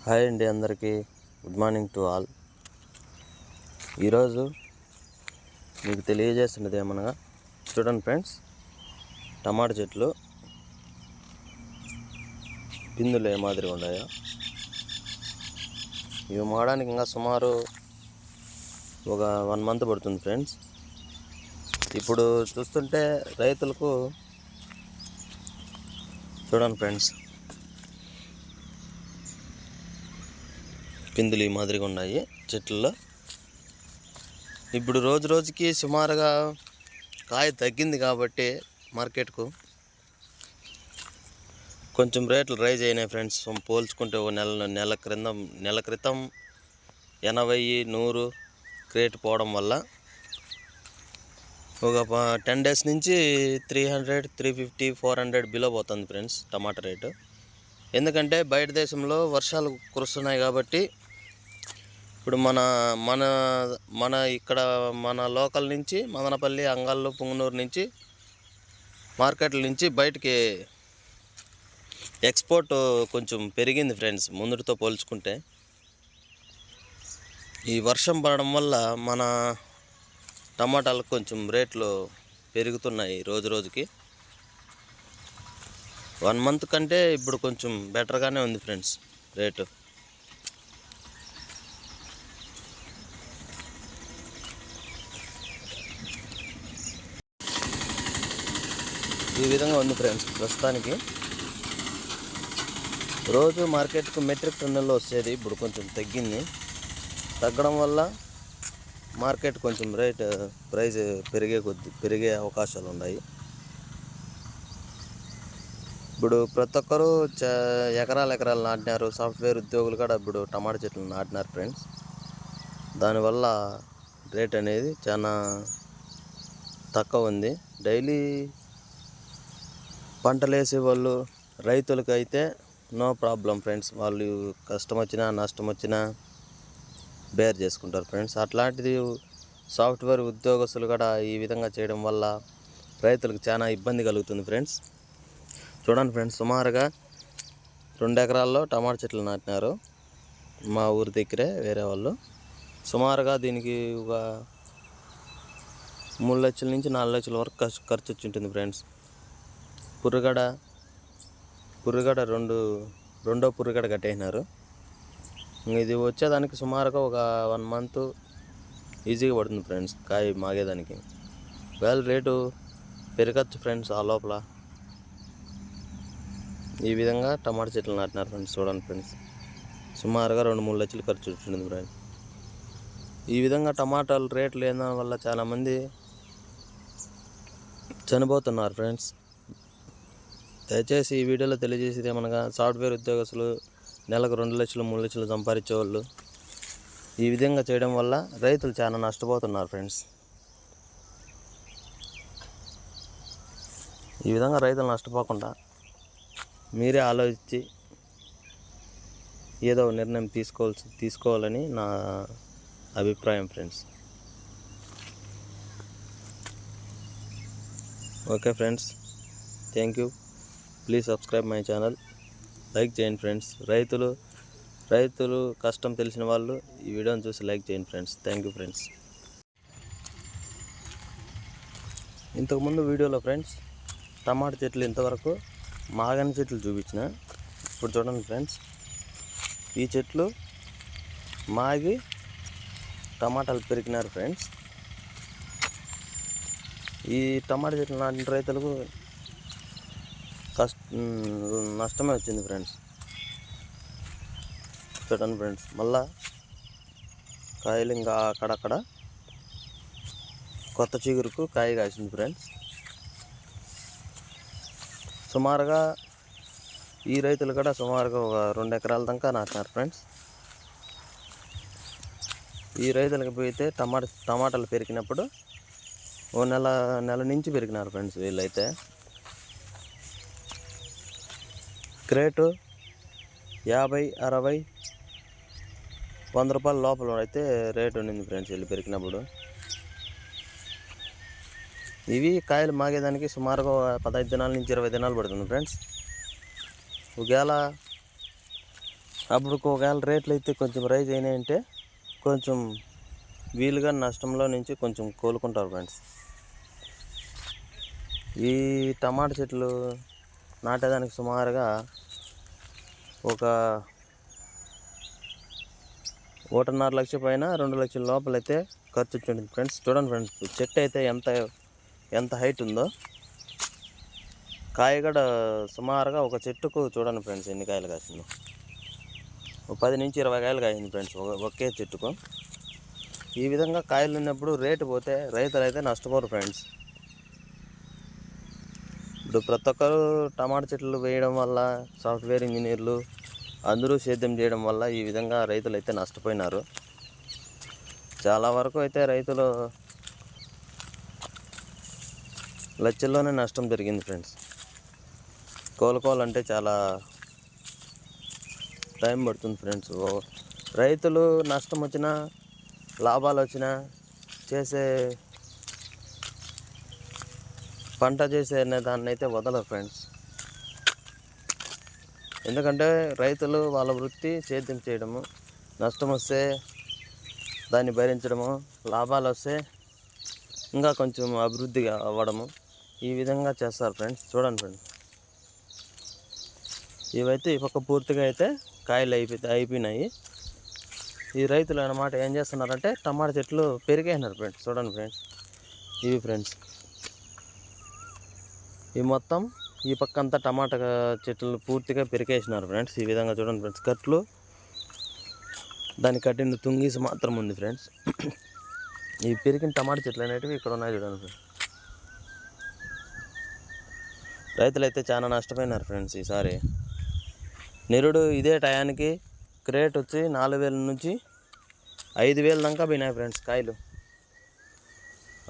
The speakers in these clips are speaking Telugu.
హాయ్ అండి, అందరికీ గుడ్ మార్నింగ్ టు ఆల్. ఈరోజు మీకు తెలియజేస్తున్నది ఏమనగా, చూడండి ఫ్రెండ్స్, టమాటా చెట్లు పిందులు ఏ మాదిరిగా ఉన్నాయో. ఇవి మాడడానికి ఇంకా సుమారు ఒక 1 మంత్ పడుతుంది ఫ్రెండ్స్. ఇప్పుడు చూస్తుంటే రైతులకు చూడండి ఫ్రెండ్స్, పిందులు ఈ మాదిరిగా ఉన్నాయి చెట్లలో. ఇప్పుడు రోజు రోజుకి సుమారుగా కాయ తగ్గింది కాబట్టి మార్కెట్కు కొంచెం రేట్లు రైజ్ అయినాయి ఫ్రెండ్స్. పోల్చుకుంటే ఓ నెల క్రితం 80-100 క్రేట్ పోవడం వల్ల ఒక 10 days నుంచి 300, 350, 400 బిలో పోతుంది ఫ్రెండ్స్ టమాటా రేటు. ఎందుకంటే బయట దేశంలో వర్షాలు కురుస్తున్నాయి కాబట్టి ఇప్పుడు మన మన మన ఇక్కడ మన లోకల్ నుంచి మదనపల్లి, అంగళ్ళు, పుంగనూరు నుంచి మార్కెట్ల నుంచి బయటికి ఎక్స్పోర్ట్ కొంచెం పెరిగింది ఫ్రెండ్స్ ముందుతో పోల్చుకుంటే. ఈ వర్షం పడడం వల్ల మన టమాటాలకు కొంచెం రేట్లు పెరుగుతున్నాయి రోజు రోజుకి. 1 month కంటే ఇప్పుడు కొంచెం బెటర్గానే ఉంది ఫ్రెండ్స్ రేటు. ఈ విధంగా ఉంది ఫ్రెండ్స్ ప్రస్తుతానికి. రోజు మార్కెట్కు మెట్రిక్ టన్నుల్లో వచ్చేది ఇప్పుడు కొంచెం తగ్గింది. తగ్గడం వల్ల మార్కెట్ కొంచెం ప్రైస్ పెరిగే అవకాశాలు ఉన్నాయి. ఇప్పుడు ప్రతి ఒక్కరూ ఎకరాలు నాటినారు. సాఫ్ట్వేర్ ఉద్యోగులు కూడా ఇప్పుడు టమాటా చెట్లు నాటినారు ఫ్రెండ్స్. దానివల్ల రేట్ అనేది చాలా తక్కువ ఉంది. డైలీ పంటలు వేసే వాళ్ళు రైతులకు అయితే నో ప్రాబ్లం ఫ్రెండ్స్. వాళ్ళు కష్టం వచ్చినా నష్టం వచ్చినా బేర్ చేసుకుంటారు ఫ్రెండ్స్. అట్లాంటిది సాఫ్ట్వేర్ ఉద్యోగస్తులు కూడా ఈ విధంగా చేయడం వల్ల రైతులకు చాలా ఇబ్బంది కలుగుతుంది ఫ్రెండ్స్. చూడండి ఫ్రెండ్స్, సుమారుగా 2 ఎకరాల్లో టమాటా చెట్లు నాటినారు మా ఊరి దగ్గరే వేరే వాళ్ళు. సుమారుగా దీనికి ఒక 3 లక్షల నుంచి 4 లక్షల వరకు ఖర్చు వచ్చి ఉంటుంది ఫ్రెండ్స్. పుర్రిగడ రెండో పుర్రిగడ కట్టేసినారు. ఇది వచ్చేదానికి సుమారుగా ఒక 1 month ఈజీగా పడుతుంది ఫ్రెండ్స్ కాయ మాగేదానికి. వేళ రేటు పెరగచ్చు ఫ్రెండ్స్ ఆ లోపల. ఈ విధంగా టమాటా చెట్లు నాటినారు ఫ్రెండ్స్. చూడండి ఫ్రెండ్స్, సుమారుగా 2-3 లక్షలు ఖర్చు వచ్చింది ఫ్రెండ్స్. ఈ విధంగా టమాటాలు రేట్లు లేని వల్ల చాలామంది చనిపోతున్నారు ఫ్రెండ్స్. దయచేసి ఈ వీడియోలో తెలియజేసేది ఏమనగా, సాఫ్ట్వేర్ ఉద్యోగస్తులు నెలకు 2 లక్షలు 3 లక్షలు సంపాదించేవాళ్ళు ఈ విధంగా చేయడం వల్ల రైతులు చాలా నష్టపోతున్నారు ఫ్రెండ్స్. ఈ విధంగా రైతులు నష్టపోకుండా మీరే ఆలోచించి ఏదో నిర్ణయం తీసుకోవాలని నా అభిప్రాయం friends. Okay friends, thank you. Please subscribe my channel. Like చేయండి ఫ్రెండ్స్. రైతులు కష్టం తెలిసిన వాళ్ళు ఈ వీడియోని చూసి లైక్ చేయండి ఫ్రెండ్స్. Thank you friends. ఇంతకుముందు వీడియోలో ఫ్రెండ్స్ టమాటా చెట్లు ఇంతవరకు మాగని చెట్లు చూపించిన. ఇప్పుడు చూడండి ఫ్రెండ్స్, ఈ చెట్లు మాగి టమాటాలు పెరిగినారు ఫ్రెండ్స్. ఈ టమాటా చెట్లు నాటిన రైతులకు నష్టమే వచ్చింది ఫ్రెండ్స్. చూడండి ఫ్రెండ్స్, మళ్ళా కాయలు ఇంకా అక్కడక్కడ కొత్త చిగురుకు కాయ కాసింది ఫ్రెండ్స్. సుమారుగా ఈ రైతులు కూడా సుమారుగా ఒక 2 ఎకరాల దాకా నాటినారు ఫ్రెండ్స్. ఈ రైతులకు పోయితే టమాటాలు పెరిగినప్పుడు ఓ నెల నుంచి పెరిగినారు ఫ్రెండ్స్. వీళ్ళైతే క్రేటు 50, 60, 100 రూపాయల లోపల అయితే రేటు ఉండింది ఫ్రెండ్స్ వీళ్ళు పెరిగినప్పుడు. ఇవి కాయలు మాగేదానికి సుమారుగా 15 దినాల నుంచి 20 దినాలు పడుతుంది ఫ్రెండ్స్. ఒకవేళ అప్పుడు ఒకవేళ రేట్లు అయితే కొంచెం రైజ్ అయినాయంటే కొంచెం వీలుగా నష్టంలో నుంచి కొంచెం కోలుకుంటారు ఫ్రెండ్స్. ఈ టమాటా చెట్లు నాటేదానికి సుమారుగా ఒక 1.5 లక్ష పైన 2 లక్షల లోపలైతే ఖర్చు వచ్చింది ఫ్రెండ్స్. చూడండి ఫ్రెండ్స్, చెట్టు అయితే ఎంత హైట్ ఉందో. కాయ కూడా సుమారుగా ఒక చెట్టుకు చూడండి ఫ్రెండ్స్ ఎన్ని కాయలు కాసిందో. 10 నుంచి 20 కాయలు కాసింది ఫ్రెండ్స్ ఒకే చెట్టుకు. ఈ విధంగా కాయలు ఉన్నప్పుడు రేటు పోతే రైతులు అయితే నష్టపోరు ఫ్రెండ్స్. ఇప్పుడు ప్రతి ఒక్కరు టమాటా చెట్లు వేయడం వల్ల, సాఫ్ట్వేర్ ఇంజనీర్లు అందరూ సేద్యం చేయడం వల్ల ఈ విధంగా రైతులు అయితే నష్టపోయినారు. చాలా వరకు అయితే రైతులు లక్షల్లోనే నష్టం జరిగింది ఫ్రెండ్స్. కోలుకోవాలంటే చాలా టైం పడుతుంది ఫ్రెండ్స్. రైతులు నష్టం వచ్చినా లాభాలు వచ్చినా పంట చేసే దాన్ని అయితే వదలరు ఫ్రెండ్స్. ఎందుకంటే రైతులు వాళ్ళ వృత్తి సేద్యం చేయడము, నష్టం వస్తే దాన్ని భరించడము, లాభాలు వస్తే ఇంకా కొంచెం అభివృద్ధిగా అవ్వడము, ఈ విధంగా చేస్తారు ఫ్రెండ్స్. చూడండి ఫ్రెండ్స్, ఇవైతే ఈ పక్క పూర్తిగా అయితే కాయలు అయిపోయినాయి. ఈ రైతులు అన్నమాట ఏం చేస్తున్నారంటే టమాటా చెట్లు పెరిగేసినారు ఫ్రెండ్స్. చూడండి ఫ్రెండ్స్, ఇవి ఫ్రెండ్స్ ఈ మొత్తం ఈ పక్క అంతా టమాటా చెట్లు పూర్తిగా పెరికేసినారు ఫ్రెండ్స్. ఈ విధంగా చూడండి ఫ్రెండ్స్, కట్లు దాన్ని కట్టిన తుంగీసి మాత్రం ఉంది ఫ్రెండ్స్. ఈ పెరిగిన టమాటా చెట్లు అనేటివి ఇక్కడ ఉన్నాయి చూడండి ఫ్రెండ్స్. రైతులు అయితే చాలా నష్టపోయినారు ఫ్రెండ్స్ ఈసారి. నిరుడు ఇదే టయానికి క్రేట్ వచ్చి 4,000 నుంచి 5,000 దాకా పోయినాయి ఫ్రెండ్స్ కాయలు.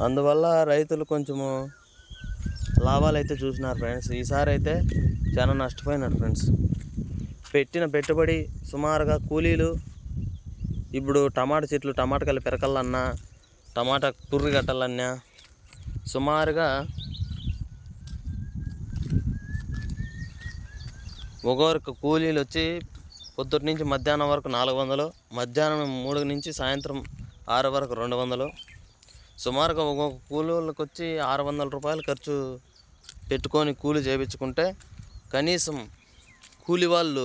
అందువల్ల రైతులు కొంచెము లాభాలు అయితే చూసినారు ఫ్రెండ్స్. ఈసారి అయితే చాలా నష్టపోయినారు ఫ్రెండ్స్. పెట్టిన పెట్టుబడి సుమారుగా కూలీలు, ఇప్పుడు టమాటా చెట్లు టమాటాకాయలు పెరకలన్నా, టమాటా పుర్రి కట్టాలన్నా సుమారుగా ఒక్కొక్కరికి కూలీలు వచ్చి పొద్దుటి నుంచి మధ్యాహ్నం వరకు 400, మధ్యాహ్నం 3 నుంచి సాయంత్రం 6 వరకు 200. సుమారుగా ఒక్కొక్క కూలీలకు వచ్చి 600 రూపాయలు ఖర్చు పెట్టుకొని కూలి చేయించుకుంటే కనీసం కూలి వాళ్ళు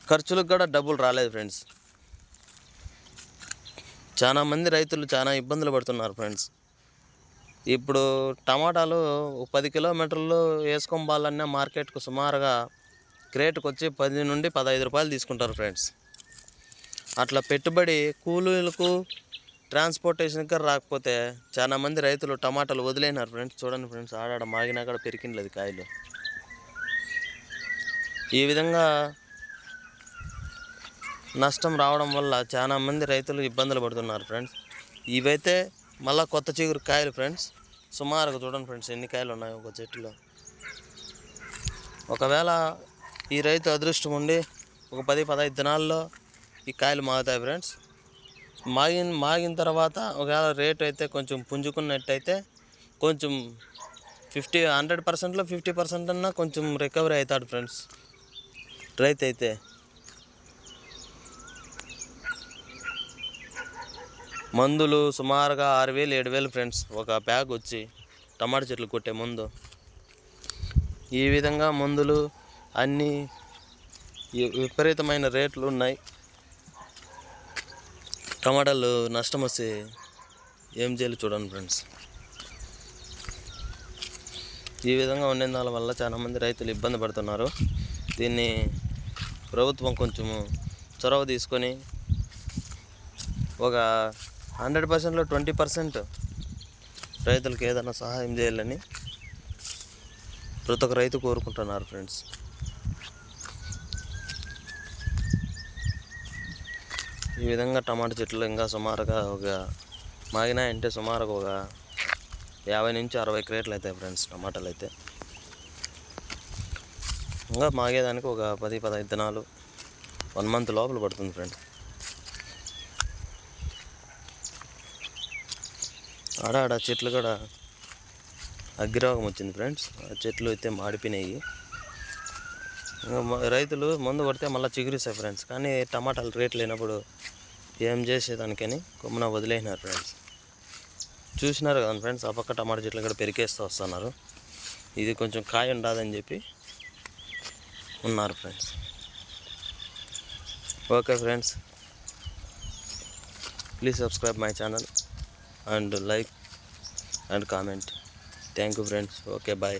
ఖర్చులకు కూడా డబ్బులు రాలేదు ఫ్రెండ్స్. చాలామంది రైతులు చాలా ఇబ్బందులు పడుతున్నారు ఫ్రెండ్స్. ఇప్పుడు టమాటాలు 10 కిలోమీటర్లు వేసుకొని పోవాలన్నా మార్కెట్కు సుమారుగా క్రేట్కి వచ్చి 10 నుండి 15 రూపాయలు తీసుకుంటారు ఫ్రెండ్స్. అట్లా పెట్టుబడి కూలీలకు ట్రాన్స్పోర్టేషన్కి రాకపోతే చాలామంది రైతులు టమాటాలు వదిలేనారు ఫ్రెండ్స్. చూడండి ఫ్రెండ్స్, ఆడాడ మాగినా కూడా పెరికినలేదు కాయలు. ఈ విధంగా నష్టం రావడం వల్ల చాలామంది రైతులు ఇబ్బందులు పడుతున్నారు ఫ్రెండ్స్. ఇవైతే మళ్ళీ కొత్త చిగురు కాయలు ఫ్రెండ్స్. సుమారుగా చూడండి ఫ్రెండ్స్ ఎన్ని కాయలు ఉన్నాయి ఒక చెట్టులో. ఒకవేళ ఈ రైతు అదృష్టం ఉండి ఒక 10-15 దినాల్లో ఈ కాయలు మాగుతాయి ఫ్రెండ్స్. మాగిన తర్వాత ఒకవేళ రేటు అయితే కొంచెం పుంజుకున్నట్టయితే కొంచెం 100%లో 50% అన్నా కొంచెం రికవరీ అవుతాడు ఫ్రెండ్స్ రైతు అయితే. మందులు సుమారుగా 6,000-7,000 ఫ్రెండ్స్ ఒక బ్యాగ్ వచ్చి టమాటా చెట్లు కొట్టే ముందు. ఈ విధంగా మందులు అన్నీ విపరీతమైన రేట్లు ఉన్నాయి. టమాటాలు నష్టం వస్తే ఏం చేయాలి చూడండి ఫ్రెండ్స్. ఈ విధంగా ఉండే దాని వల్ల చాలామంది రైతులు ఇబ్బంది పడుతున్నారు. దీన్ని ప్రభుత్వం కొంచెము చొరవ తీసుకొని ఒక 100%లో 20% రైతులకు ఏదైనా సహాయం చేయాలని ప్రతి ఒక్క రైతు కోరుకుంటున్నారు ఫ్రెండ్స్. ఈ విధంగా టమాటా చెట్లు ఇంకా సుమారుగా ఒక మాగినాయంటే సుమారుగా ఒక 50 నుంచి 60 క్రేట్లు అవుతాయి ఫ్రెండ్స్ టమాటాలు అయితే. ఇంకా మాగేదానికి ఒక 10-15 దినాలు 1 మంత్ లోపల పడుతుంది ఫ్రెండ్స్. ఆడ చెట్లు కూడా అగ్గిరోగం వచ్చింది ఫ్రెండ్స్. ఆ చెట్లు అయితే మాడిపోయినాయి. రైతులు మందు కొడితే మళ్ళీ చిగురిస్తాయి ఫ్రెండ్స్. కానీ టమాటాలు రేట్ లేనప్పుడు ఏం చేసేదానికని కొమ్మన వదిలేసినారు ఫ్రెండ్స్. చూసినారు కదా ఫ్రెండ్స్, ఆ పక్క టమాటా చెట్లు కూడా పెరికేస్తూ వస్తున్నారు. ఇది కొంచెం కాయ ఉండదని చెప్పి ఉన్నారు friends. Okay friends, please subscribe my channel and like and comment. Thank you friends. Okay, bye.